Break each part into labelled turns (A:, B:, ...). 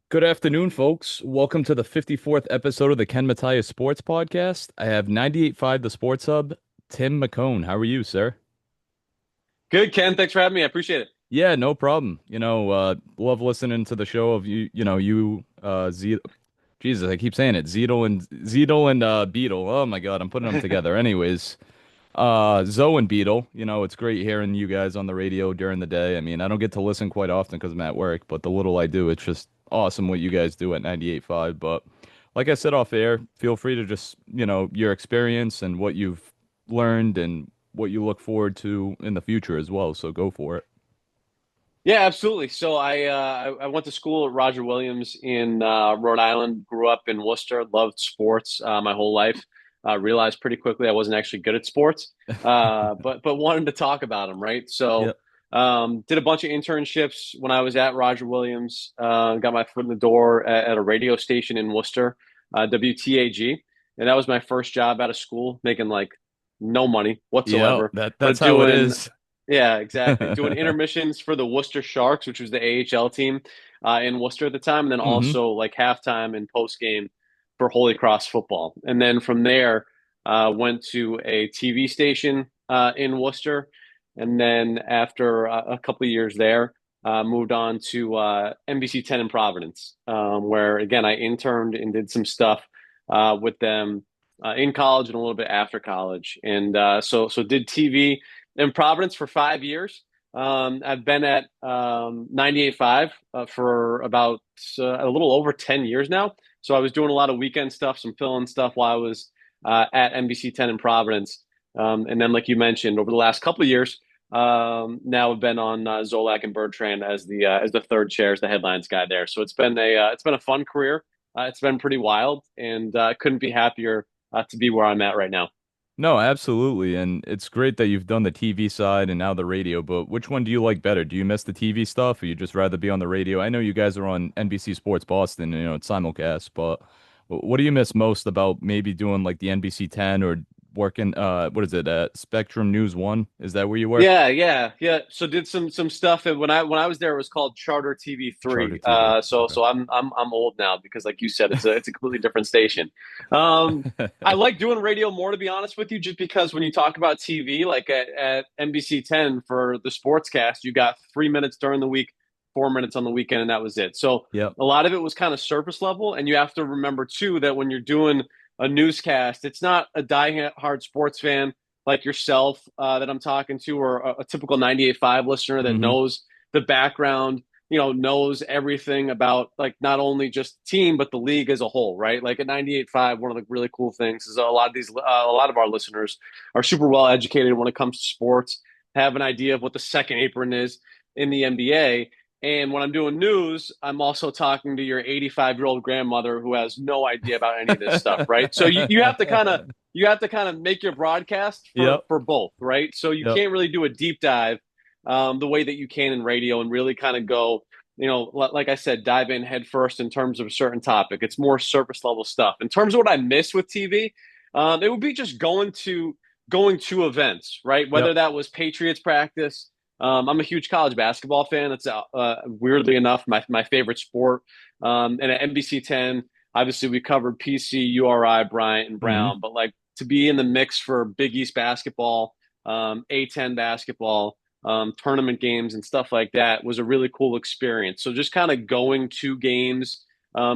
A: Good afternoon, folks. Welcome to the 54th episode of the Matias Sports Podcast. I have 98.5 The Sports Hub, Tim McKone. How are you, sir?
B: Good, Ken. Thanks for having me. I appreciate it.
A: Yeah, no problem. Love listening to the show of Jesus, I keep saying it. Zedel and Beetle. Oh my God, I'm putting them together. Anyways, Zoe and Beetle, it's great hearing you guys on the radio during the day. I mean, I don't get to listen quite often because I'm at work, but the little I do, it's just awesome what you guys do at 98.5. But like I said off air, feel free to just, your experience and what you've learned and what you look forward to in the future as well. So go for it.
B: Yeah, absolutely. So I went to school at Roger Williams in Rhode Island. Grew up in Worcester. Loved sports my whole life. Realized pretty quickly I wasn't actually good at sports, but wanted to talk about them, right? So
A: Yep.
B: did a bunch of internships when I was at Roger Williams. Got my foot in the door at a radio station in Worcester, WTAG, and that was my first job out of school, making like no money
A: Yep.
B: whatsoever,
A: That's
B: but
A: how it
B: doing
A: is.
B: yeah, exactly. Doing intermissions for the Worcester Sharks, which was the AHL team in Worcester at the time, and then
A: Hmm.
B: also like halftime and post game for Holy Cross football. And then from there, went to a TV station in Worcester, and then after a couple of years there, moved on to NBC 10 in Providence, where again I interned and did some stuff with them in college and a little bit after college, and so did TV in Providence for 5 years. I've been at 98.5 for about a little over 10 years now. So I was doing a lot of weekend stuff, some fill-in stuff while I was at NBC 10 in Providence. And then, like you mentioned, over the last couple of years, now I've been on Zolak and Bertrand as the third chair, as the headlines guy there. So it's been a fun career. It's been pretty wild, and couldn't be happier to be where I'm at right now.
A: No, absolutely. And it's great that you've done the TV side and now the radio, but which one do you like better? Do you miss the TV stuff or you just rather be on the radio? I know you guys are on NBC Sports Boston, it's simulcast, but what do you miss most about maybe doing like the NBC 10 or working what is it, Spectrum News 1? Is that where you were?
B: Yeah. So did some stuff, and when I was there, it was called Charter TV
A: Charter
B: three.
A: TV.
B: So
A: Okay.
B: so I'm old now because, like you said, it's a completely different station. I like doing radio more, to be honest with you, just because when you talk about TV, like at NBC 10 for the sportscast, you got 3 minutes during the week, 4 minutes on the weekend, and that was it. So
A: Yep.
B: a lot of it was kind of surface level, and you have to remember too that when you're doing a newscast, it's not a die-hard sports fan like yourself that I'm talking to, or a typical 98.5 listener that
A: Hmm.
B: knows the background, knows everything about like not only just the team, but the league as a whole, right? Like at 98.5, one of the really cool things is a lot of our listeners are super well educated when it comes to sports, have an idea of what the second apron is in the NBA. And when I'm doing news, I'm also talking to your 85-year-old grandmother who has no idea about any of this stuff, right? So you have to kind of make your broadcast
A: Yep.
B: for both, right? So you
A: Yep.
B: can't really do a deep dive the way that you can in radio and really kind of go, like I said, dive in head first in terms of a certain topic. It's more surface level stuff. In terms of what I miss with TV, it would be just going to events, right? Whether
A: Yep.
B: that was Patriots practice. I'm a huge college basketball fan. It's weirdly enough my favorite sport. And at NBC 10, obviously we covered PC, URI, Bryant, and
A: Hmm.
B: Brown, but like to be in the mix for Big East basketball, A10 basketball, tournament games, and stuff like that was a really cool experience. So just kind of going to games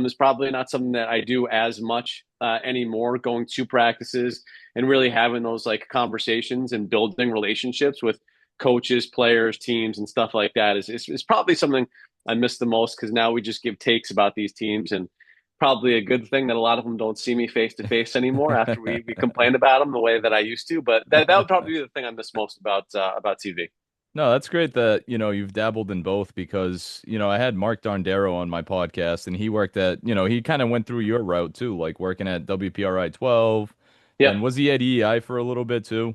B: is probably not something that I do as much anymore. Going to practices and really having those like conversations and building relationships with coaches, players, teams, and stuff like that is probably something I miss the most because now we just give takes about these teams, and probably a good thing that a lot of them don't see me face to face anymore after we complain about them the way that I used to. But that would probably be the thing I miss most about TV.
A: No, that's great that, you've dabbled in both because, I had Mark Darndaro on my podcast and he worked at, he kind of went through your route too, like working at WPRI 12
B: Yep.
A: and was he at EI for a little bit too?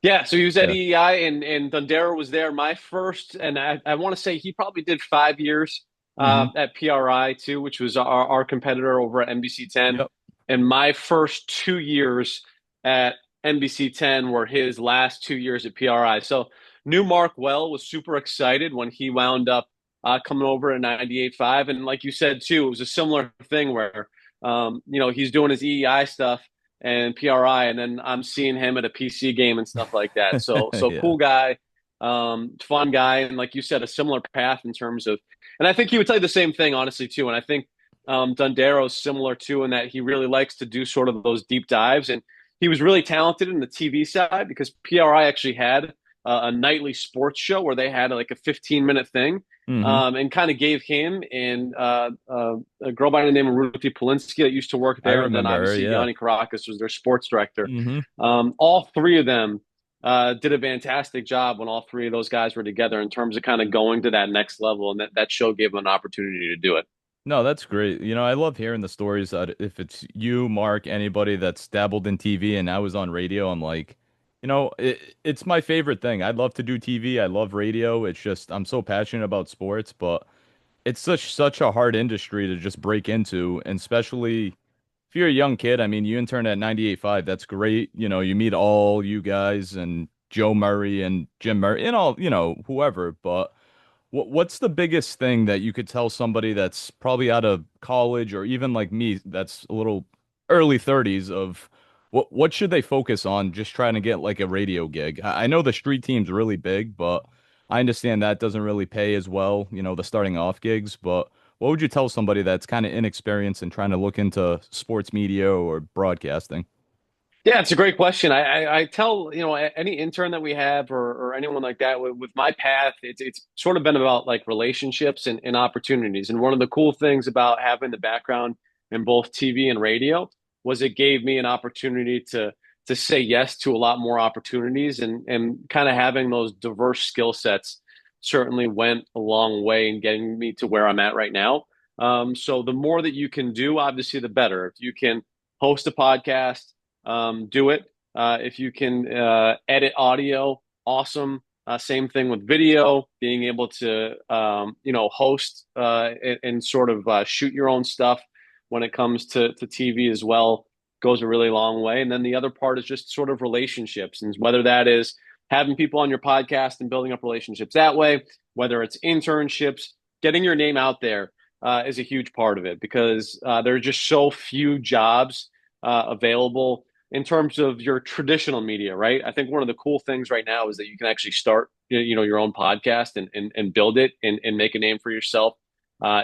B: Yeah, so he was at
A: Yeah.
B: EEI and Dundera was there. My first, and I want to say he probably did 5 years
A: Hmm.
B: at PRI too, which was our competitor over at NBC 10.
A: Yep.
B: And my first 2 years at NBC 10 were his last 2 years at PRI. So knew Mark well, was super excited when he wound up coming over at 98.5. And like you said, too, it was a similar thing where, he's doing his EEI stuff and PRI, and then I'm seeing him at a PC game and stuff like that. So
A: Yeah.
B: cool guy, fun guy. And like you said, a similar path in terms of, and I think he would tell you the same thing, honestly, too. And I think Dundaro's similar too in that he really likes to do sort of those deep dives. And he was really talented in the TV side because PRI actually had a nightly sports show where they had like a 15-minute thing,
A: Hmm.
B: and kind of gave him and a girl by the name of Ruthie Polinsky that used to work
A: I
B: there. And then
A: remember her.
B: obviously
A: Yeah.
B: Yanni Caracas was their sports director.
A: Hmm.
B: All three of them did a fantastic job when all three of those guys were together in terms of kind of going to that next level. And that show gave them an opportunity to do it.
A: No, that's great. I love hearing the stories that if it's you, Mark, anybody that's dabbled in TV and I was on radio, I'm like, it's my favorite thing. I'd love to do TV. I love radio. It's just I'm so passionate about sports, but it's such a hard industry to just break into, and especially if you're a young kid. I mean, you intern at 98.5. That's great. You meet all you guys and Joe Murray and Jim Murray and all, whoever, but what's the biggest thing that you could tell somebody that's probably out of college or even like me that's a little early 30s of what should they focus on just trying to get like a radio gig? I know the street team's really big, but I understand that doesn't really pay as well, the starting off gigs, but what would you tell somebody that's kind of inexperienced and trying to look into sports media or broadcasting?
B: Yeah, it's a great question. I tell any intern that we have or anyone like that with my path, it's sort of been about like relationships and opportunities. And one of the cool things about having the background in both TV and radio was it gave me an opportunity to say yes to a lot more opportunities, and kind of having those diverse skill sets certainly went a long way in getting me to where I'm at right now. So the more that you can do, obviously, the better. If you can host a podcast, do it. If you can edit audio, awesome. Same thing with video, being able to host and sort of shoot your own stuff when it comes to TV as well goes a really long way. And then the other part is just sort of relationships, and whether that is having people on your podcast and building up relationships that way, whether it's internships, getting your name out there is a huge part of it because there are just so few jobs available in terms of your traditional media, right? I think one of the cool things right now is that you can actually start, your own podcast and build it and make a name for yourself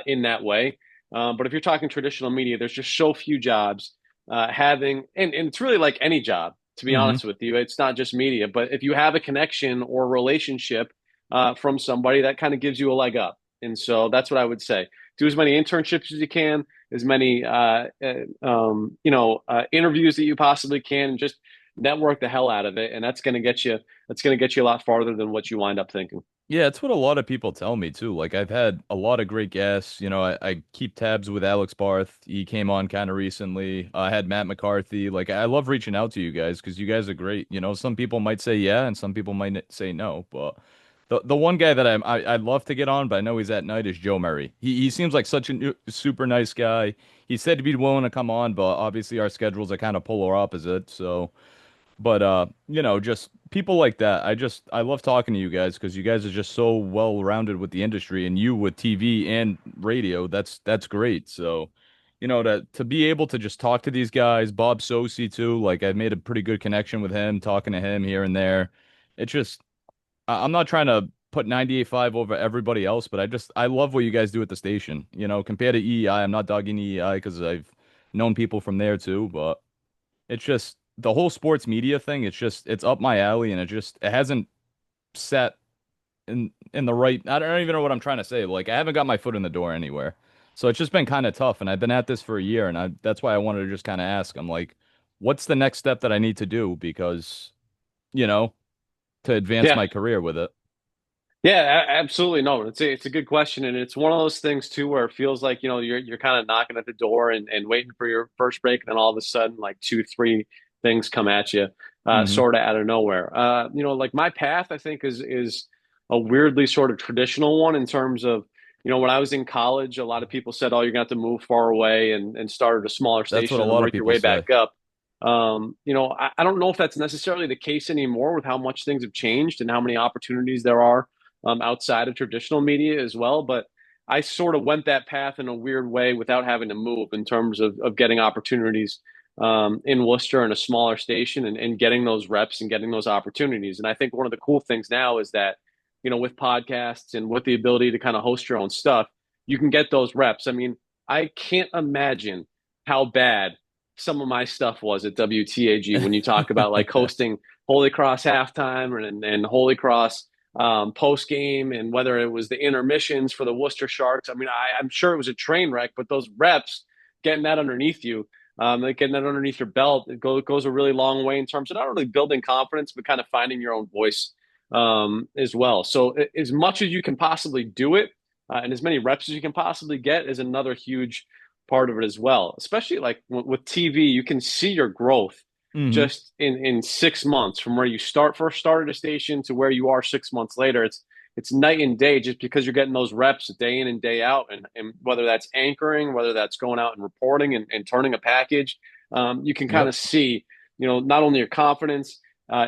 B: in that way. But if you're talking traditional media, there's just so few jobs and it's really like any job, to be
A: Hmm.
B: honest with you. It's not just media, but if you have a connection or relationship from somebody, that kind of gives you a leg up. And so that's what I would say. Do as many internships as you can, as many interviews that you possibly can, and just network the hell out of it, and that's going to get you a lot farther than what you wind up thinking.
A: Yeah, it's what a lot of people tell me too. Like I've had a lot of great guests. I keep tabs with Alex Barth. He came on kind of recently. I had Matt McCarthy. Like I love reaching out to you guys because you guys are great. Some people might say yeah, and some people might say no. But the one guy that I'd love to get on, but I know he's at night is Joe Murray. He seems like such a super nice guy. He said to be willing to come on, but obviously our schedules are kind of polar opposite. So. But just people like that. I love talking to you guys because you guys are just so well rounded with the industry and you with TV and radio. That's great. So, to be able to just talk to these guys, Bob Sosi too, like I've made a pretty good connection with him, talking to him here and there. It's just I'm not trying to put 98.5 over everybody else, but I love what you guys do at the station. Compared to EEI, I'm not dogging EEI because I've known people from there too, but it's just the whole sports media thing. It's up my alley, and it hasn't set in the right. I don't even know what I'm trying to say. Like I haven't got my foot in the door anywhere, so it's just been kind of tough. And I've been at this for a year, and that's why I wanted to just kind of ask. I'm like, what's the next step that I need to do because you know to advance
B: Yeah,
A: my career with it.
B: yeah, absolutely. No, it's a good question, and it's one of those things too where it feels like you're kind of knocking at the door and waiting for your first break, and then all of a sudden like two, three things come at you,
A: Hmm.
B: sort of out of nowhere. Like my path, I think is a weirdly sort of traditional one in terms of when I was in college, a lot of people said, "Oh, you're gonna have to move far away and start at a smaller
A: That's what
B: station
A: a
B: and then
A: lot of
B: work your
A: people
B: way
A: say.
B: back up." I don't know if that's necessarily the case anymore with how much things have changed and how many opportunities there are outside of traditional media as well. But I sort of went that path in a weird way without having to move in terms of getting opportunities in Worcester in a smaller station and getting those reps and getting those opportunities. And I think one of the cool things now is that, with podcasts and with the ability to kind of host your own stuff, you can get those reps. I mean, I can't imagine how bad some of my stuff was at WTAG when you talk about like hosting Holy Cross halftime and Holy Cross post game, and whether it was the intermissions for the Worcester Sharks. I mean, I'm sure it was a train wreck, but those reps, getting that underneath you, like getting that underneath your belt, goes a really long way in terms of not only building confidence, but kind of finding your own voice as well. So, as much as you can possibly do it, and as many reps as you can possibly get, is another huge part of it as well. Especially like with TV, you can see your growth
A: Hmm.
B: just in 6 months from where you first started a station to where you are 6 months later. It's night and day just because you're getting those reps day in and day out. And whether that's anchoring, whether that's going out and reporting and turning a package, you can kind
A: Yep.
B: of see, not only your confidence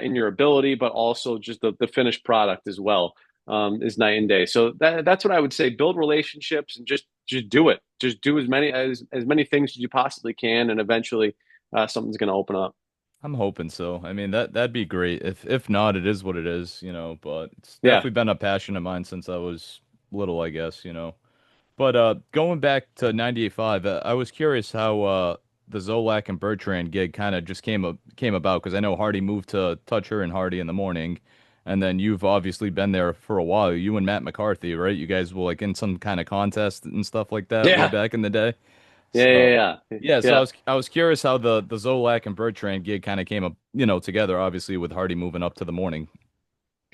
B: in your ability, but also just the finished product as well, is night and day. So that's what I would say. Build relationships and just do it. Just do as many things as you possibly can, and eventually something's going to open up.
A: I'm hoping so. I mean, that'd be great. If not, it is what it is, but it's
B: Yeah.
A: definitely been a passion of mine since I was little, I guess. But going back to 98.5, I was curious how the Zolak and Bertrand gig kind of just came about, because I know Hardy moved to Toucher and Hardy in the morning, and then you've obviously been there for a while. You and Matt McCarthy, right? You guys were like in some kind of contest and stuff like that way
B: Yeah.
A: back in the day.
B: Yeah.
A: So
B: Yeah. Yeah.
A: yeah, so I
B: Yeah.
A: was I was curious how the Zolak and Bertrand gig kind of came up, together, obviously with Hardy moving up to the morning.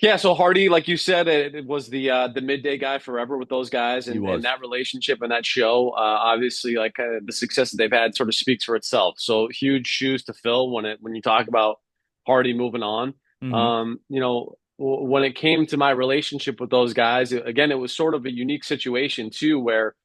B: Yeah, so Hardy, like you said, it was the midday guy forever with those guys,
A: He
B: and
A: was.
B: that relationship and that show, obviously, like the success that they've had, sort of speaks for itself. So huge shoes to fill when you talk about Hardy moving on.
A: Hmm.
B: When it came to my relationship with those guys, again, it was sort of a unique situation too, where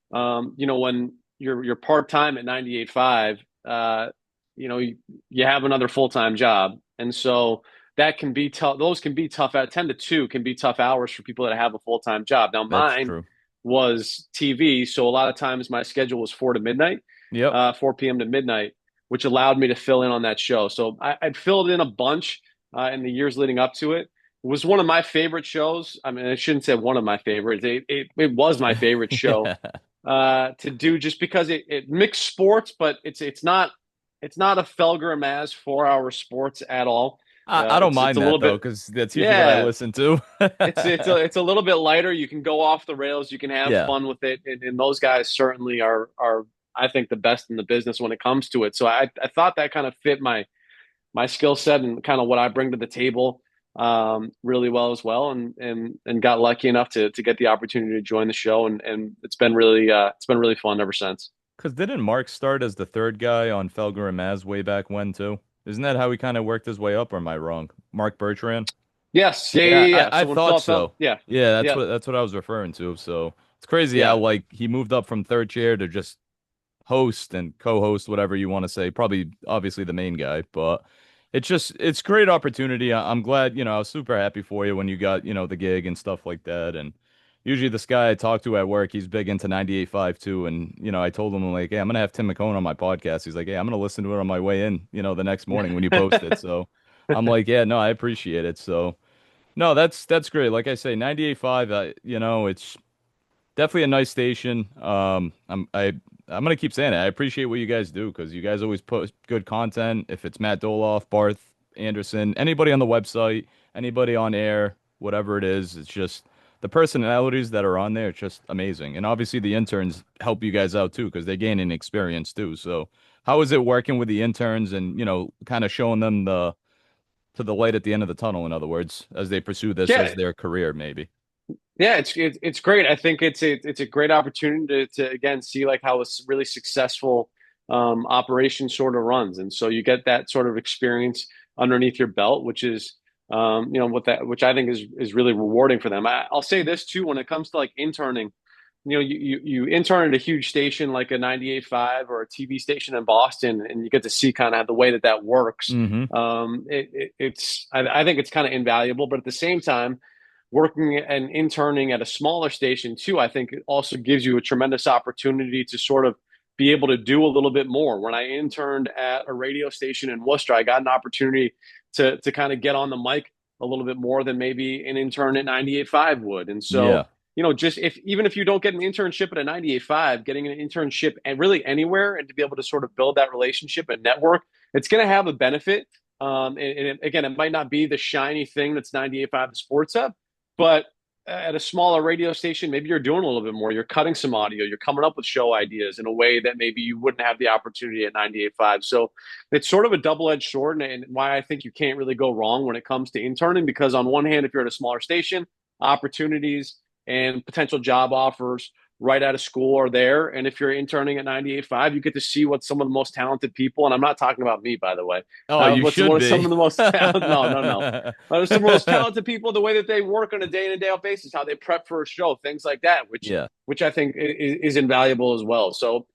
B: when you're part time at 98.5, you have another full time job, and so that can be tough. Those can be tough. At 10 to 2 can be tough hours for people that have a full time job. Now,
A: That's
B: mine
A: true.
B: was TV, so a lot of times my schedule was 4 to midnight,
A: Yep.
B: 4 p.m. to midnight, which allowed me to fill in on that show. So I'd filled in a bunch in the years leading up to it. It was one of my favorite shows. I mean, I shouldn't say one of my favorites. It was my favorite show
A: Yeah.
B: to do, just because it mixed sports, but it's not a Felger and Maz 4 hour sports at all.
A: I don't
B: It's
A: mind
B: a
A: that
B: little
A: though,
B: bit,
A: because that's usually what I
B: yeah.
A: listen to.
B: It's a little bit lighter. You can go off the rails. You can have
A: Yeah.
B: fun with it, and those guys certainly are I think the best in the business when it comes to it. So I thought that kind of fit my skill set and kind of what I bring to the table really well as well, and got lucky enough to get the opportunity to join the show, and it's been really fun ever since.
A: Because didn't Mark start as the third guy on Felger and Maz way back when too? Isn't that how he kind of worked his way up, or am I wrong? Mark Bertrand?
B: Yes, yeah,
A: Yeah,
B: yeah, yeah.
A: I
B: So when
A: thought
B: Phil felt,
A: so.
B: yeah,
A: Yeah, that's
B: yeah,
A: what I was referring to. So it's crazy how
B: yeah,
A: like he moved up from third chair to just host and co-host, whatever you want to say. Probably obviously the main guy, but it's great opportunity. I'm glad, I was super happy for you when you got, the gig and stuff like that. And usually this guy I talk to at work, he's big into 98.5 too. And, I told him, like, hey, I'm gonna have Tim McKone on my podcast. He's like, hey, I'm gonna listen to it on my way in, the next morning when you post it. So I'm like, yeah, no, I appreciate it. So no, that's great. Like I say, 98.5, it's definitely a nice station. I'm gonna keep saying it. I appreciate what you guys do, because you guys always post good content. If it's Matt Doloff, Barth Anderson, anybody on the website, anybody on air, whatever it is, it's just the personalities that are on there. It's just amazing. And obviously the interns help you guys out too, because they gain an experience too. So how is it working with the interns and kind of showing them the light at the end of the tunnel, in other words, as they pursue this as
B: yeah.
A: their career, maybe?
B: Yeah, it's great. I think it's a great opportunity to again see like how a really successful operation sort of runs, and so you get that sort of experience underneath your belt, which is what that which I think is really rewarding for them. I'll say this too, when it comes to like interning, you intern at a huge station like a 98.5 or a TV station in Boston, and you get to see kind of the way that works.
A: Mm-hmm.
B: I think it's kind of invaluable, but at the same time, working and interning at a smaller station too, I think it also gives you a tremendous opportunity to sort of be able to do a little bit more. When I interned at a radio station in Worcester, I got an opportunity to kind of get on the mic a little bit more than maybe an intern at 98.5 would. And
A: Yeah.
B: so, just if even if you don't get an internship at a 98.5, getting an internship and really anywhere and to be able to sort of build that relationship and network, it's going to have a benefit. Again, it might not be the shiny thing that's 98.5 the Sports Hub, but at a smaller radio station, maybe you're doing a little bit more. You're cutting some audio. You're coming up with show ideas in a way that maybe you wouldn't have the opportunity at 98.5. So it's sort of a double-edged sword, and why I think you can't really go wrong when it comes to interning, because on one hand, if you're at a smaller station, opportunities and potential job offers right out of school are there. And if you're interning at 98.5, you get to see what some of the most talented people, and I'm not talking about me, by the way,
A: Oh, you
B: what's
A: should
B: what are some
A: be.
B: of the most talented, no, no, no. Some of the most talented people, the way that they work on a day in and day out basis, how they prep for a show, things like that, which
A: Yeah.
B: which I think is invaluable as well. So,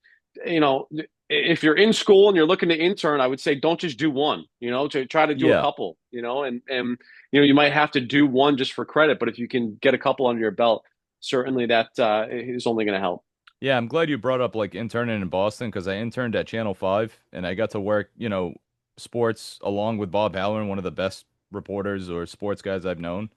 B: you know, if you're in school and you're looking to intern, I would say don't just do one. To try to do a
A: Yeah.
B: couple. And you might have to do one just for credit, but if you can get a couple under your belt, certainly that is only going to help.
A: Yeah, I'm glad you brought up like interning in Boston because I interned at Channel 5 and I got to work, sports along with Bob Halloran, one of the best reporters or sports guys I've known.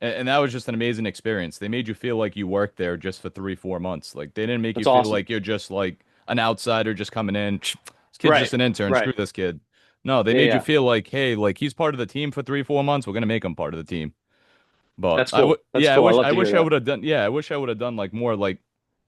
A: And that was just an amazing experience. They made you feel like you worked there just for 3, 4 months. Like they didn't make you
B: That's
A: feel
B: awesome.
A: like you're just like an outsider just coming in. This kid's
B: Right.
A: just an intern.
B: Right.
A: Screw this kid. No, they
B: Yeah.
A: made you
B: Yeah.
A: feel like, hey, like he's part of the team for 3, 4 months. We're gonna make him part of the team. But
B: That's cool. That's
A: yeah,
B: cool. I love
A: I
B: to
A: wish
B: hear
A: I
B: that.
A: would have done, yeah, I wish I would have done like more like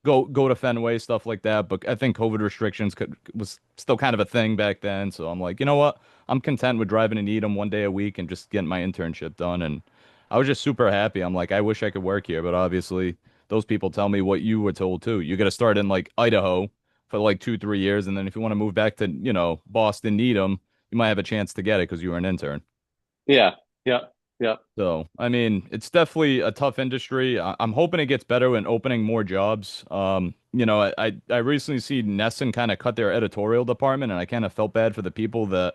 A: go to Fenway stuff like that. But I think COVID restrictions was still kind of a thing back then. So I'm like, you know what? I'm content with driving to Needham 1 day a week and just getting my internship done. And I was just super happy. I'm like, I wish I could work here, but obviously those people tell me what you were told too. You got to start in like Idaho for like 2, 3 years, and then if you want to move back to Boston Needham, you might have a chance to get it because you were an intern.
B: Yeah. Yeah. Yeah.
A: So, I mean, it's definitely a tough industry. I'm hoping it gets better in opening more jobs. I recently see Nesson kind of cut their editorial department, and I kind of felt bad for the people that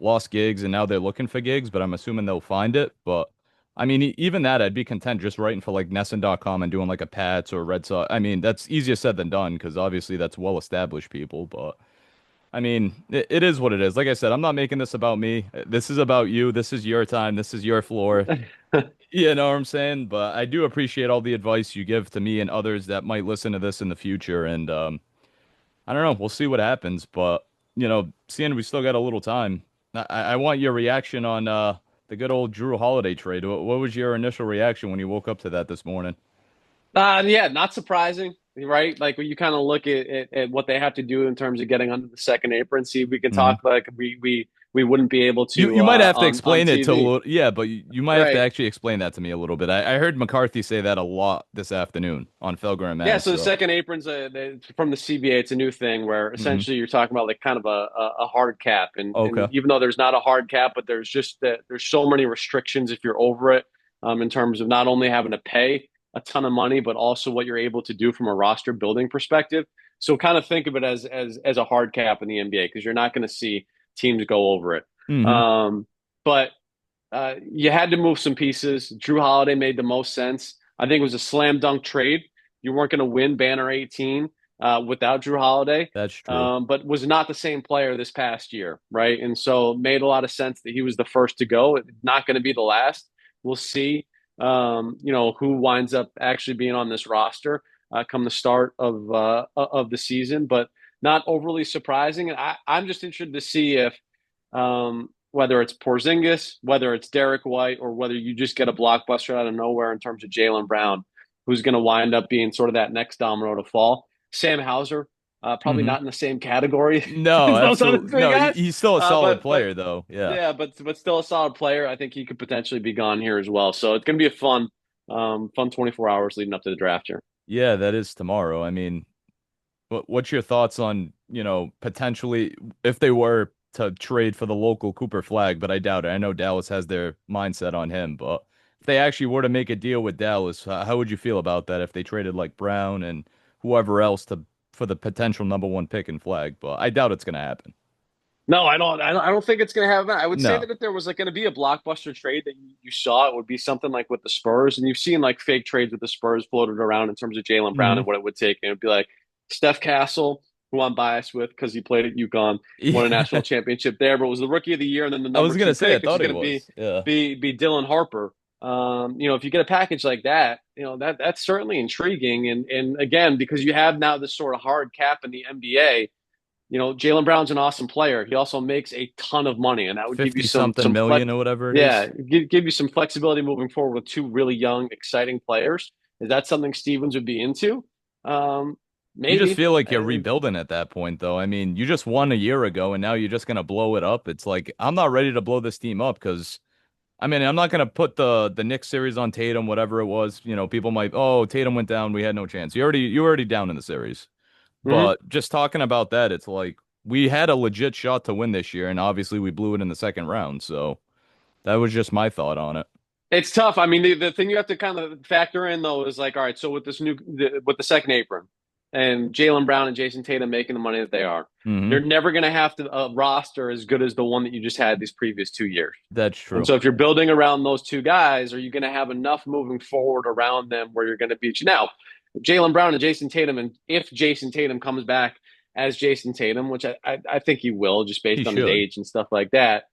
A: lost gigs and now they're looking for gigs, but I'm assuming they'll find it. But I mean, even that, I'd be content just writing for like Nesson.com and doing like a Pats or Red Sox. I mean, that's easier said than done because obviously that's well-established people, but I mean, it is what it is. Like I said, I'm not making this about me. This is about you. This is your time. This is your floor. You know what I'm saying? But I do appreciate all the advice you give to me and others that might listen to this in the future. And I don't know. We'll see what happens. But, seeing we still got a little time, I want your reaction on the good old Jrue Holiday trade. What was your initial reaction when you woke up to that this morning?
B: Yeah, not surprising, right? Like when you kind of look at what they have to do in terms of getting under the second apron. See, we can
A: Hmm.
B: talk like we wouldn't be able
A: You
B: to
A: you might have to
B: on
A: explain it to a
B: TV,
A: little, yeah, but you might have to
B: right?
A: actually explain that to me a little bit. I heard McCarthy say that a lot this afternoon on Felger and
B: Yeah,
A: Maz.
B: so the
A: So,
B: second apron's from the CBA. It's a new thing where
A: hmm.
B: essentially you're talking about like kind of a hard cap, and
A: Okay.
B: even though there's not a hard cap, but there's just that there's so many restrictions if you're over it, in terms of not only having to pay a ton of money, but also what you're able to do from a roster building perspective. So kind of think of it as a hard cap in the NBA because you're not going to see teams go over it.
A: Hmm.
B: But you had to move some pieces. Jrue Holiday made the most sense. I think it was a slam dunk trade. You weren't going to win Banner 18 without Jrue Holiday,
A: That's true.
B: but was not the same player this past year, right? And so it made a lot of sense that he was the first to go. It's not going to be the last. We'll see, who winds up actually being on this roster come the start of the season, but not overly surprising. And I'm just interested to see if whether it's Porzingis, whether it's Derek White, or whether you just get a blockbuster out of nowhere in terms of Jaylen Brown, who's going to wind up being sort of that next domino to fall. Sam Hauser, probably
A: Hmm.
B: not in the same category
A: No,
B: as those other
A: absolutely.
B: three
A: No,
B: guys,
A: he's still a solid
B: but
A: player though. Yeah.
B: yeah, but still a solid player. I think he could potentially be gone here as well. So it's going to be a fun 24 hours leading up to the draft here.
A: Yeah, that is tomorrow. I mean, what's your thoughts on, potentially if they were to trade for the local Cooper Flag, but I doubt it. I know Dallas has their mindset on him, but if they actually were to make a deal with Dallas, how would you feel about that if they traded like Brown and whoever else to for the potential number 1 pick in Flag? But I doubt it's going to happen.
B: No, I don't think it's going to happen. I would say
A: No.
B: that if there was like going to be a blockbuster trade that you saw, it would be something like with the Spurs. And you've seen like fake trades with the Spurs floated around in terms of Jaylen Brown
A: Hmm.
B: and what it would take. And it would be like Steph Castle, who I'm biased with because he played at UConn, won a national
A: Yeah.
B: championship there, but was the rookie of the year and then the
A: I
B: number
A: was
B: two
A: gonna say I
B: pick, which is
A: thought he
B: going to
A: was. Yeah.
B: be Dylan Harper. If you get a package like that, that's certainly intriguing. And again, because you have now this sort of hard cap in the NBA, Jaylen Brown's an awesome player. He also makes a ton of money, and that would give you
A: 50
B: some
A: something
B: some flex.
A: million or whatever it
B: Yeah,
A: is.
B: give you some flexibility moving forward with two really young, exciting players. Is that something Stevens would be into? Um,
A: You just
B: maybe.
A: feel like you're rebuilding at that point, though. I mean, you just won a year ago, and now you're just gonna blow it up. It's like I'm not ready to blow this team up because I mean, I'm not gonna put the Knicks series on Tatum, whatever it was. People might, oh, Tatum went down, we had no chance. You already down in the series.
B: Mhm.
A: But just talking about that, it's like we had a legit shot to win this year, and obviously we blew it in the second round. So that was just my thought on it.
B: It's tough. I mean, the thing you have to kind of factor in though is like, all right, so with with the second apron and Jaylen Brown and Jason Tatum making the money that they are,
A: Hmm.
B: you're never going to have a roster as good as the one that you just had these previous 2 years.
A: That's
B: And
A: true.
B: so if you're building around those two guys, are you going to have enough moving forward around them where you're going to beat you? Now, Jaylen Brown and Jason Tatum, and if Jason Tatum comes back as Jason Tatum, which I think he will, just
A: He
B: based on his
A: should.
B: age and stuff like that,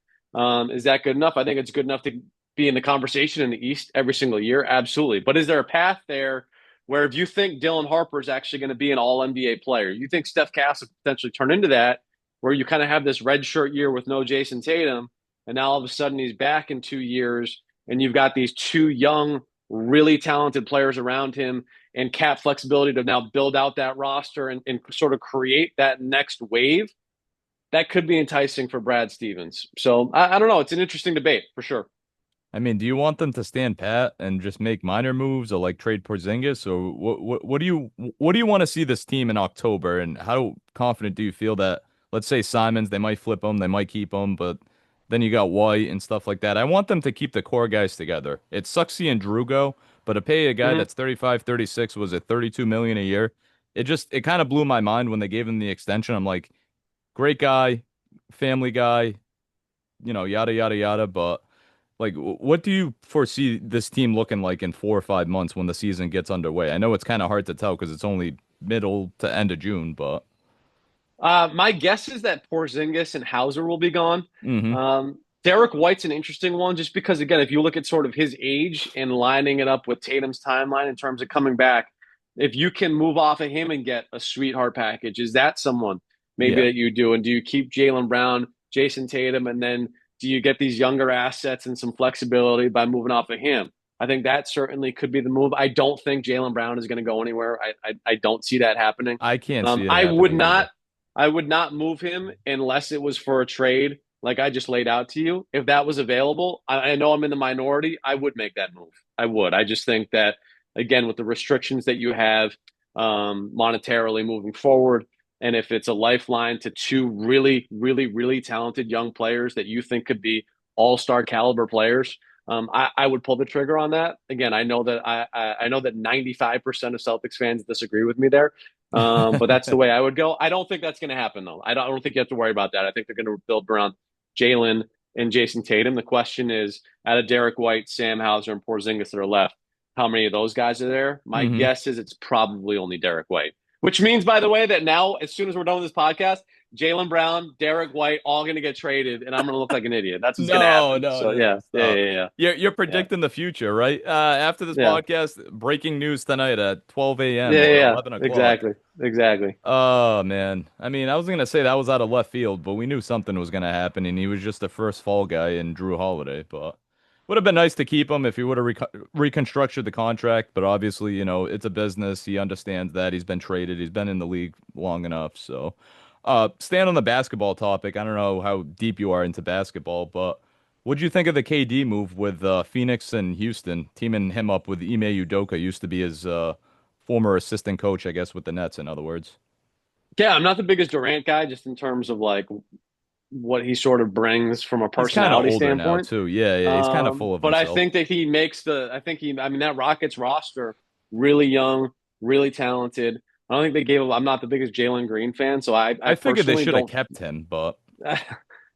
B: is that good enough? I think it's good enough to be in the conversation in the East every single year. Absolutely. But is there a path there where if you think Dylan Harper is actually going to be an all NBA player, you think Steph Castle could potentially turn into that, where you kind of have this red shirt year with no Jason Tatum, and now all of a sudden he's back in 2 years, and you've got these two young, really talented players around him and cap flexibility to now build out that roster and sort of create that next wave. That could be enticing for Brad Stevens. So I don't know. It's an interesting debate for sure.
A: I mean, do you want them to stand pat and just make minor moves or like trade Porzingis or what do you want to see this team in October and how confident do you feel that let's say Simons, they might flip him, they might keep him, but then you got White and stuff like that. I want them to keep the core guys together. It sucks seeing Jrue go, but to pay a guy
B: Mm-hmm.
A: that's 35, 36, was it 32 million a year? It kind of blew my mind when they gave him the extension. I'm like, great guy, family guy, yada yada yada, but like, what do you foresee this team looking like in 4 or 5 months when the season gets underway? I know it's kind of hard to tell because it's only middle to end of June, but
B: My guess is that Porzingis and Hauser will be gone.
A: hmm.
B: Derek White's an interesting one just because, again, if you look at sort of his age and lining it up with Tatum's timeline in terms of coming back, if you can move off of him and get a sweetheart package, is that someone maybe
A: Yeah,
B: that you do? And do you keep Jaylen Brown, Jason Tatum, and then do you get these younger assets and some flexibility by moving off of him? I think that certainly could be the move. I don't think Jaylen Brown is going to go anywhere. I don't see that happening.
A: I can't see it
B: I would
A: happening either.
B: not I would not move him unless it was for a trade like I just laid out to you. If that was available, I know I'm in the minority. I would make that move. I would. I just think that, again, with the restrictions that you have monetarily moving forward, and if it's a lifeline to two really, really, really talented young players that you think could be all-star caliber players, I would pull the trigger on that. Again, I know that 95% of Celtics fans disagree with me there, but that's the way I would go. I don't think that's going to happen, though. I don't think you have to worry about that. I think they're going to build around Jalen and Jason Tatum. The question is, out of Derek White, Sam Hauser, and Porzingis that are left, how many of those guys are there? My
A: Hmm.
B: guess is it's probably only Derek White, which means, by the way, that now, as soon as we're done with this podcast, Jalen Brown, Derek White, all going to get traded, and I'm going to look like an idiot. That's what's going to
A: No,
B: happen.
A: no,
B: So,
A: no, no,
B: yeah, yeah,
A: stop.
B: yeah, yeah,
A: You're
B: yeah,
A: predicting the future, right? After this
B: yeah,
A: podcast, breaking news tonight at 12 a.m.
B: yeah, yeah,
A: or
B: yeah.
A: 11 o'clock.
B: Exactly, exactly.
A: Oh man. I mean, I was gonna say that was out of left field, but we knew something was gonna happen, and he was just the first fall guy in Jrue Holiday. But would have been nice to keep him if he would have reconstructed the contract. But obviously, it's a business. He understands that. He's been traded. He's been in the league long enough. So, staying on the basketball topic, I don't know how deep you are into basketball, but what'd you think of the KD move with Phoenix and Houston teaming him up with Ime Udoka? Used to be his former assistant coach, I guess, with the Nets. In other words.
B: Yeah, I'm not the biggest Durant guy, just in terms of like what he sort of brings from a
A: He's kind of
B: personality
A: older now
B: standpoint.
A: too. Yeah, yeah, he's kind of full of
B: But I
A: himself.
B: think that he makes I mean, that Rockets roster really young, really talented. I don't think they gave. I'm not the biggest Jalen Green fan, so I
A: I figured they
B: personally
A: should have
B: don't.
A: kept him, but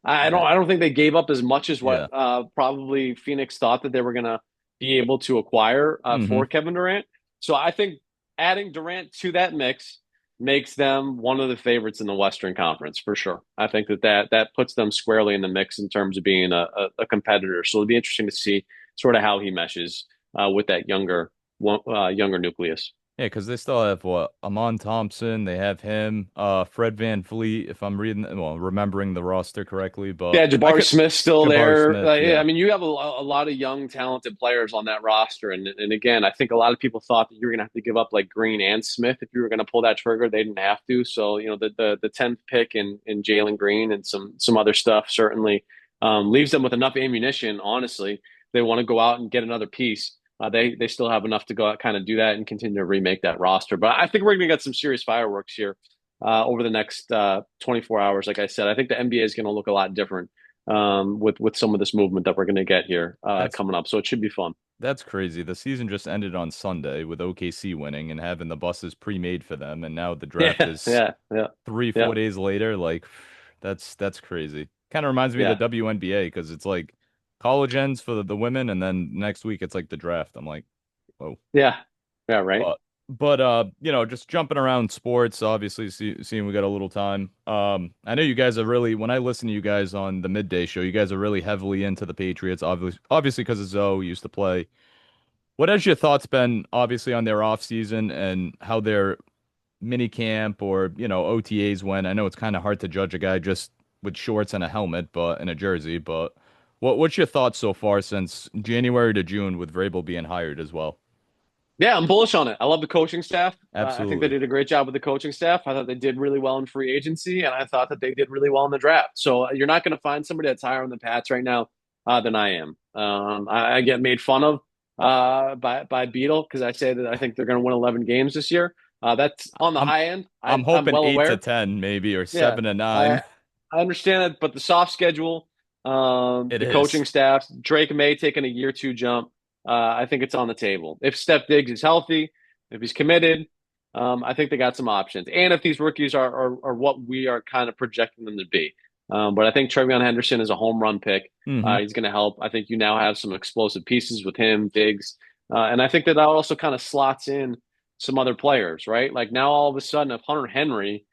A: Yeah.
B: I don't think they gave up as much as what
A: Yeah.
B: probably Phoenix thought that they were going to be able to acquire
A: Hmm.
B: for Kevin Durant. So I think adding Durant to that mix makes them one of the favorites in the Western Conference for sure. I think that puts them squarely in the mix in terms of being a competitor. So it'll be interesting to see sort of how he meshes with that younger nucleus.
A: Yeah, because they still have what? Amon Thompson, they have him, Fred Van Vliet, if I'm remembering the roster correctly, but
B: Yeah,
A: I
B: Jabari
A: could
B: Smith's still
A: Jabari
B: there.
A: Smith,
B: Like, yeah,
A: yeah.
B: I mean, you have a lot of young, talented players on that roster, and again, I think a lot of people thought that you were going to have to give up like Green and Smith if you were going to pull that trigger. They didn't have to. So the 10th pick in Jalen Green and some other stuff certainly leaves them with enough ammunition. Honestly, they want to go out and get another piece. They still have enough to go out kind of do that and continue to remake that roster. But I think we're going to get some serious fireworks here over the next 24 hours. Like I said, I think the NBA is going to look a lot different with some of this movement that we're going to get here
A: That's
B: coming up. So it should be fun.
A: that's crazy. The season just ended on Sunday with OKC winning and having the buses pre-made for them, and now the draft
B: Yeah,
A: is
B: yeah, yeah,
A: three,
B: yeah,
A: 4 days later. Like, that's crazy. Kind of reminds me of the
B: yeah,
A: WNBA because it's like college ends for the women, and then next week it's like the draft. I'm like, whoa.
B: yeah, yeah. Right.
A: Just jumping around sports, obviously seeing we got a little time. I know you guys are really, when I listen to you guys on the midday show, you guys are really heavily into the Patriots, obviously because of Zoe used to play. What has your thoughts been, obviously, on their off season and how their mini camp or, OTAs went? I know it's kind of hard to judge a guy just with shorts and a helmet, but and a jersey, but what's your thoughts so far since January to June with Vrabel being hired as well?
B: Yeah, I'm bullish on it. I love the coaching staff. I think they
A: Absolutely.
B: did a great job with the coaching staff. I thought they did really well in free agency, and I thought that they did really well in the draft. So you're not going to find somebody that's higher on the Pats right now than I am. I get made fun of by Beetle because I say that I think they're going to win 11 games this year. That's on the
A: I'm
B: high end.
A: I'm
B: I'm
A: hoping
B: well
A: 8 to 10 maybe or
B: yeah,
A: 7 to 9.
B: I understand it, but the soft schedule,
A: It
B: the
A: is.
B: coaching staff, Drake May taking a year two jump, I think it's on the table. If Steph Diggs is healthy, if he's committed, I think they got some options. And if these rookies are what we are kind of projecting them to be. But I think Trevion Henderson is a home run pick.
A: Hmm.
B: He's going to help. I think you now have some explosive pieces with him, Diggs. And I think that also kind of slots in some other players, right? Like now all of a sudden, if Hunter Henry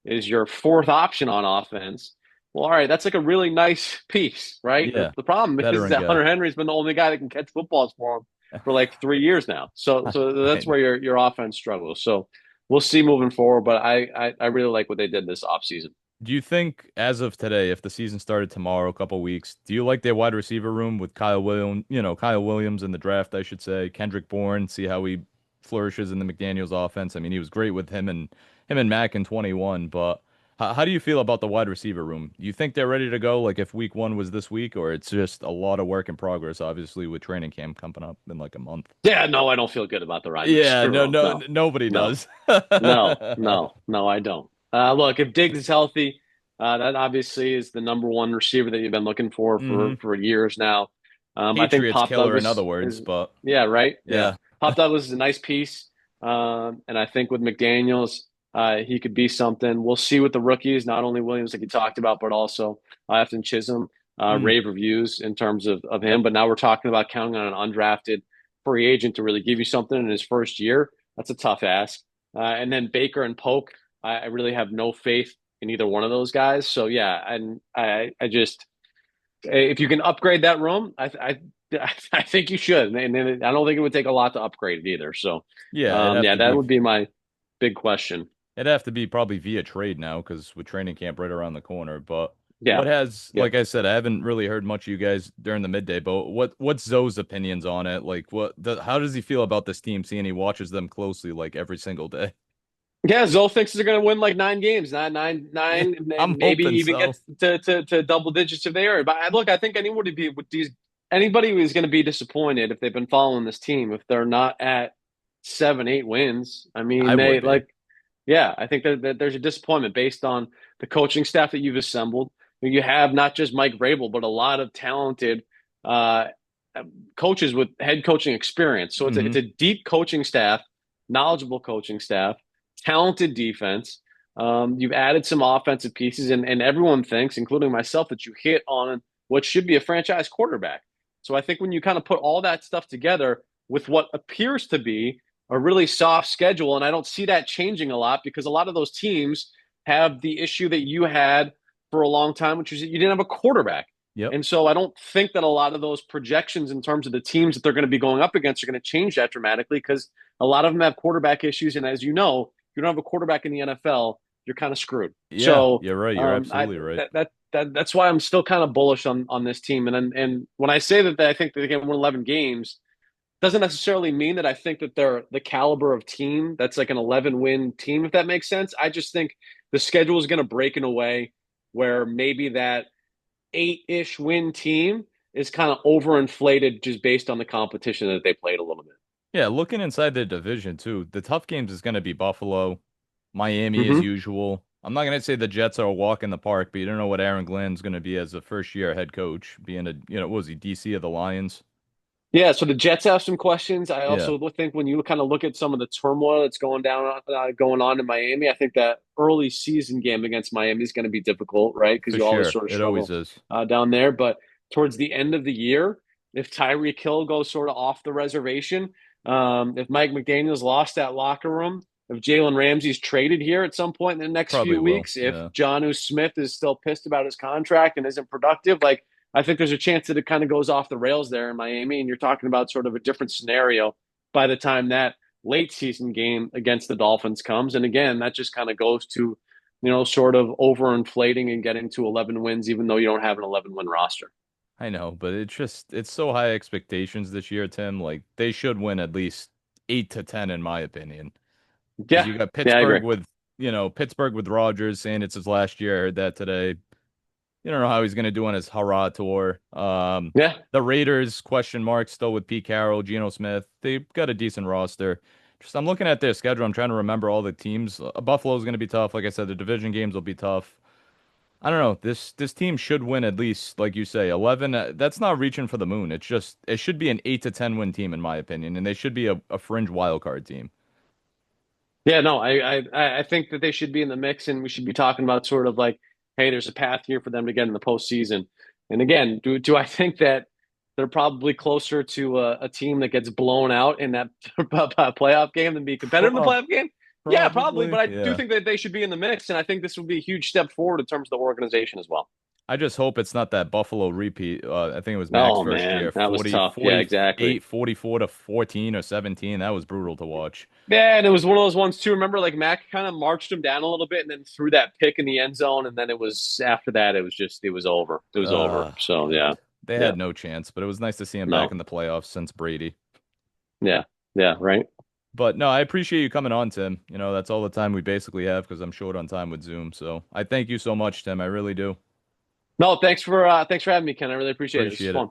B: is your fourth option on offense. Well, all right, that's like a really nice piece, right?
A: Yeah,
B: The problem is
A: veteran
B: that
A: guy.
B: Hunter Henry's been the only guy that can catch footballs for him for like 3 years now. So
A: I
B: that's
A: know.
B: where your offense struggles. So we'll see moving forward, but I really like what they did this offseason.
A: Do you think, as of today, if the season started tomorrow, a couple weeks, do you like their wide receiver room with Kyle Williams in the draft, I should say, Kendrick Bourne, see how he flourishes in the McDaniels offense? I mean, he was great with him and Mack in 21, but how do you feel about the wide receiver room? Do you think they're ready to go, like if week one was this week, or it's just a lot of work in progress, obviously, with training camp coming up in like a month?
B: Yeah, no, I don't feel good about the wide
A: Yeah,
B: receiver
A: no,
B: room.
A: no,
B: No,
A: nobody
B: no,
A: does.
B: no, I don't. Look, if Diggs is healthy, that obviously is the number one receiver that you've been looking for
A: Hmm.
B: for years now. I think
A: Patriots
B: Pop
A: killer, in other
B: Douglas
A: words,
B: is,
A: but
B: yeah, right, yeah.
A: yeah.
B: Pop Douglas is a nice piece, and I think with McDaniel's, he could be something. We'll see with the rookies, not only Williams, like you talked about, but also Afton Chisholm.
A: Mm,
B: Rave reviews in terms of him,
A: yep.
B: but now we're talking about counting on an undrafted free agent to really give you something in his first year. That's a tough ask. And then Baker and Polk, I really have no faith in either one of those guys. So yeah, and I just if you can upgrade that room, I think you should. And I don't think it would take a lot to upgrade it either. So
A: Yeah, it'd have
B: yeah,
A: to
B: that
A: be
B: would be my big question.
A: probably via trade now because with training camp right around the corner. But
B: Yeah, yeah.
A: like I said, I haven't really heard much of you guys during the midday. But what's Zoe's opinions on it? Like, how does he feel about this team? Seeing he watches them closely, like every single day.
B: Yeah, Zoe thinks they're going to win like 9 games,
A: Yeah,
B: nine,
A: I'm
B: maybe
A: hoping
B: even get
A: so.
B: to double digits if they are. But look, I think anybody is going to be disappointed if they've been following this team if they're not at 7, 8 wins. I
A: I
B: mean,
A: would
B: they
A: be.
B: like, yeah, I think that there's a disappointment based on the coaching staff that you've assembled. You have not just Mike Vrabel, but a lot of talented uh, coaches with head coaching experience. So it's
A: Hmm.
B: a deep coaching staff, knowledgeable coaching staff, talented defense. You've added some offensive pieces, and everyone thinks, including myself, that you hit on what should be a franchise quarterback. So I think when you kind of put all that stuff together with what appears to be a really soft schedule, and I don't see that changing a lot because a lot of those teams have the issue that you had for a long time, which is that you didn't have a quarterback.
A: Yep.
B: And so I don't think that a lot of those projections in terms of the teams that they're going to be going up against are going to change that dramatically because a lot of them have quarterback issues. And as you know, if you don't have a quarterback in the NFL, you're kind of screwed.
A: Yeah,
B: So
A: you're right. You're absolutely right.
B: that's why I'm still kind of bullish on this team. And when I say that I think they can win 11 games, doesn't necessarily mean that I think that they're the caliber of team that's like an 11 win team, if that makes sense. I just think the schedule is going to break in a way where maybe that eight-ish win team is kind of overinflated just based on the competition that they played a little bit.
A: Yeah, looking inside the division too, the tough games is going to be Buffalo, Miami as
B: Mm-hmm.
A: usual. I'm not going to say the Jets are a walk in the park, but you don't know what Aaron Glenn's going to be as a first year head coach, being what was he, DC of the Lions?
B: Yeah, so the Jets have some questions. I
A: Yeah,
B: also think when you kind of look at some of the turmoil that's going on in Miami, I think that early season game against Miami is going to be difficult, right? Because
A: for
B: you always
A: sure.
B: sort of
A: It always
B: struggle
A: is.
B: down there. But towards the end of the year, if Tyreek Hill goes sort of off the reservation, if Mike McDaniel's lost that locker room, if Jalen Ramsey's traded here at some point in the next
A: Probably
B: few
A: will.
B: weeks, if
A: Yeah.
B: Jonnu Smith is still pissed about his contract and isn't productive, like I think there's a chance that it kind of goes off the rails there in Miami, and you're talking about sort of a different scenario by the time that late season game against the Dolphins comes. And again, that just kind of goes to, sort of overinflating and getting to 11 wins, even though you don't have an 11 win roster.
A: I know, but it's so high expectations this year, Tim. Like they should win at least 8 to 10 in my opinion. Because
B: Yeah,
A: you got
B: yeah, I agree.
A: Pittsburgh with Rodgers saying it's his last year. I heard that today. You don't know how he's going to do on his hurrah tour.
B: Yeah,
A: The Raiders, question mark, still with Pete Carroll, Geno Smith. They've got a decent roster. Just I'm looking at their schedule. I'm trying to remember all the teams. Buffalo's going to be tough. Like I said, the division games will be tough. I don't know. This team should win at least, like you say, 11. That's not reaching for the moon. It should be an 8 to 10 win team in my opinion, and they should be a fringe wild card team.
B: yeah, no, I think that they should be in the mix, and we should be talking about sort of like, hey, there's a path here for them to get in the postseason. And again, do I think that they're probably closer to a team that gets blown out in that playoff game than be competitive in the
A: Pro
B: playoff game? Yeah, probably,
A: Probably,
B: but I do
A: yeah.
B: think that they should be in the mix, and I think this would be a huge step forward in terms of the organization as well.
A: I just hope it's not that Buffalo repeat. I think it was Mac's
B: Oh
A: first year,
B: man, that was
A: 40,
B: tough. Yeah, exactly.
A: 48, 44 to 14 or 17. That was brutal to watch.
B: Yeah, and it was one of those ones too. Remember, like Mac kind of marched him down a little bit and then threw that pick in the end zone, and then it was after that, it was over. It was over. So yeah,
A: God. They
B: yeah,
A: had no chance, but it was nice to see him back in
B: no,
A: the playoffs since Brady.
B: yeah, yeah, right.
A: But no, I appreciate you coming on, Tim. That's all the time we basically have because I'm short on time with Zoom. So I thank you so much, Tim. I really do.
B: No, thanks for having me, Ken. I really appreciate it. This is
A: Appreciate it.
B: fun.